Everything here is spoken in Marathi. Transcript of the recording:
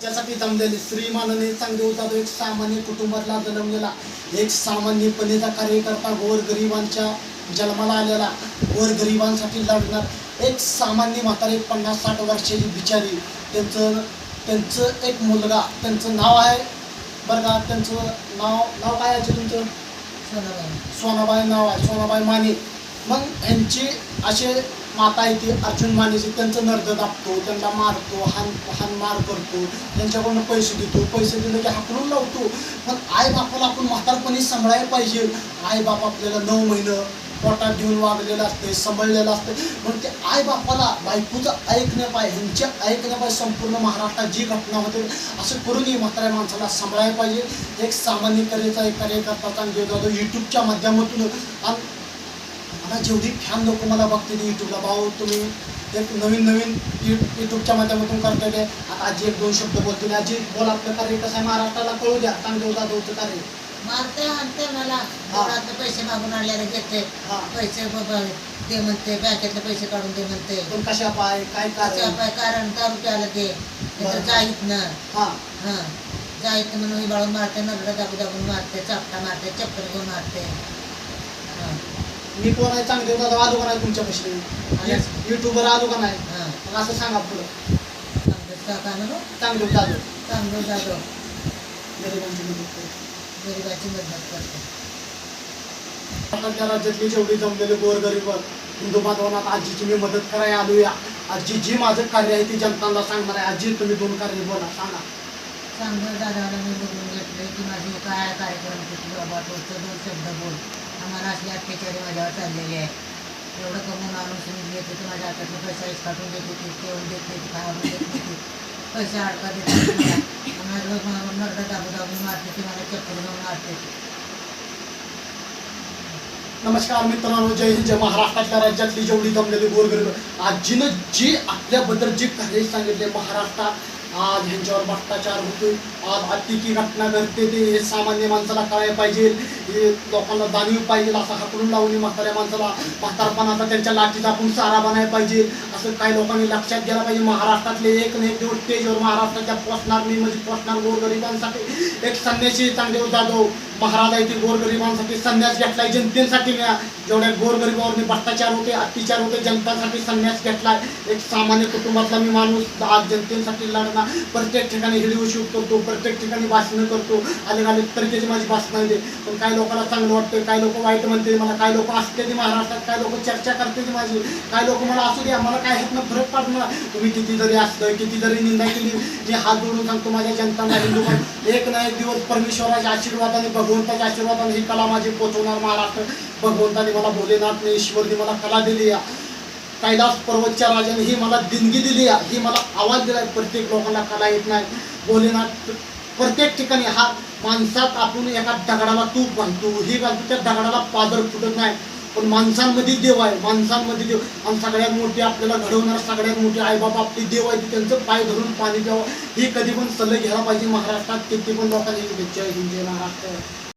त्यासाठी जमलेले श्री माननीय चांगदेव जाधव एक सामान्य कुटुंबातला जन्मलेला एक सामान्यपणेचा कार्यकर्ता, गोरगरिबांच्या जन्माला आलेला, गोरगरिबांसाठी लढणार एक सामान्य म्हातारे 50-60 वर्षाची बिचारी, त्यांचं एक मुलगा, त्यांचं नाव आहे बरं का, त्यांचं नाव काय आहे तुमचं? सोनाबाई नाव आहे, सोनाबाई माने. मग ह्यांची असे माता आहे ती अर्जुन मानेची, त्यांचं नर्द दाबतो, त्यांना मारतो, हानमार करतो, त्यांच्याकडून पैसे घेतो, पैसे दिले की हाकलून लावतो. पण आई बापाला आपण म्हातारपणी सांभाळायला पाहिजे. आई बाप आपल्याला 9 महिने पोटात घेऊन वागलेलं असते, सांभाळलेलं असते. म्हणून ते आई बापाला बायकोचं ऐकणं पाहिजे, ह्यांच्या ऐकणं पाहिजे. संपूर्ण महाराष्ट्रात जी घटना होते असं करूनही म्हाताऱ्या माणसाला सांभाळायला पाहिजे. एक सामान्य एक कार्यकर्ता चांगदेव जाधव यूट्यूबच्या माध्यमातून, आणि आता जेवढी फॅन लोक मला बघतील यूट्यूबला, भाऊ तुम्ही एक नवीन यूट्यूबच्या माध्यमातून करता ते. आता आजी 1-2 शब्द बोलतील. आजी बोल, आपलं कार्य कसं आहे महाराष्ट्राला कळू द्या, चांगदेव जाधवचं कार्य. मारते आणते मला पैसे मागून आणल्याने घेते, पैसे ते म्हणते बँकेतले पैसे काढून दे म्हणते. पण कशा पाय काय कारण दारू प्यायला दे, जाईत ना जाईत म्हणून बाळून मारते, नगडं दाबून मारते, चापटा मारते, चप्पल घेऊन मारते. मी कोण आहे? चांगदेव जाधव आलो का नाही तुमच्यापाशी? युट्यूबवर आलो का नाही? मग असं सांगा पुढं. चांगदेव जाधव गरिबाची मदत करते. त्या राज्यातली जेवढी जमलेले गोरगरीब हिंदू बांधवांना आजीची मी मदत करायला आलो या. आजी जी माझं कार्य आहे ती जनताला सांगणार आहे. आजी तुम्ही 2 कार्य बोला, सांगा. चांगदेव दादाला मी बघून घेतले की माझे काय कार्यक्रम बाबा, तो 2 शब्द बोल. आम्हाला असले अत्याचारी माझ्यावर चाललेले आहे. एवढं कमवून आणून तुम्ही घेते तर माझ्या हातातले पैसा काढून देते, ती ठेवून देत नाही, खावून देत नाही, पैसा अडका देते, नरडं दाबून मारते, ती मला चप्पल घेऊन मारते. नमस्कार मित्रांनो, जय हिंद, जय महाराष्ट्रातल्या राज्यातली जेवढी जमलेली गोरगरीब आजीनं जी आपल्याबद्दल जी कार्य सांगितले महाराष्ट्रात, आज ह्यांच्यावर भ्रष्टाचार होतोय, आज अतिकी घटना घडते, ते हे सामान्य माणसाला कळायला पाहिजे, हे लोकांना जाणीव पाहिजे. असं हाकलून लावून म्हाताऱ्या माणसाला म्हातारपणाचा त्यांच्या लाठीचा आपण सारा बनायला पाहिजे, असं काही लोकांनी लक्षात घ्यायला पाहिजे. महाराष्ट्रातले एक ना एक दिवस स्टेजवर महाराष्ट्राच्या पोचणार, मी म्हणजे पोचणार गोरगरिबांसाठी. एक संन्यासी चांगदेव जाधव महाराज आहे, ते गोरगरिबांसाठी संन्यास घेतलाय, जनतेसाठी. जेवढ्या गोरगरिबावर भ्रष्टाचार होते, अत्याचार होते, जनतांसाठी संन्यास घेतलाय. एक सामान्य कुटुंबातला मी माणूस आज जनतेसाठी लढणार. प्रत्येक ठिकाणी व्हिडिओ शूट करतो, प्रत्येक ठिकाणी भाषणं करतो, आले तरीकेची माझी भाषणं आहे. पण काही लोकांना चांगलं वाटतं, काही लोक वाईट म्हणते मला, काही लोक असते ते महाराष्ट्रात, काही लोक चर्चा करते ती माझी, काही लोक मला असू द्या, मला काय ह्यातनं फरक पडणार. तुम्ही किती जरी असलं, किती जरी निंदा केली, मी हात जोडून सांगतो माझ्या जनतांना, हिंदू एक ना एक दिवस परमेश्वराच्या आशीर्वादाने, भगवंताच्या आशीर्वादाने ही कला माझी पोचवणार महाराष्ट्र. भगवंताने मला, भोलेनाथने, ईश्वरने मला कला दिली, कैलास पर्वतच्या राजाने ही मला देणगी दिली, ही मला आवाज दिला. प्रत्येक लोकांना कला येत नाही. भोलेनाथ प्रत्येक ठिकाणी हा माणसात आपण एका दगडाला तूप बांधतो, ही बांधतो, त्या दगडाला पादर फुटत नाही. पण माणसांमध्ये देव आहे, माणसांमध्ये देव. आणि सगळ्यात मोठी आपल्याला घडवणार सगळ्यात मोठी आईबाबा आपली देव आहे, त्यांचं पाय धरून पाणी द्यावं, ही कधी पण सल्ले घ्यायला पाहिजे महाराष्ट्रात. किती पण लोकांनी जय हिंद, जय महाराष्ट्र.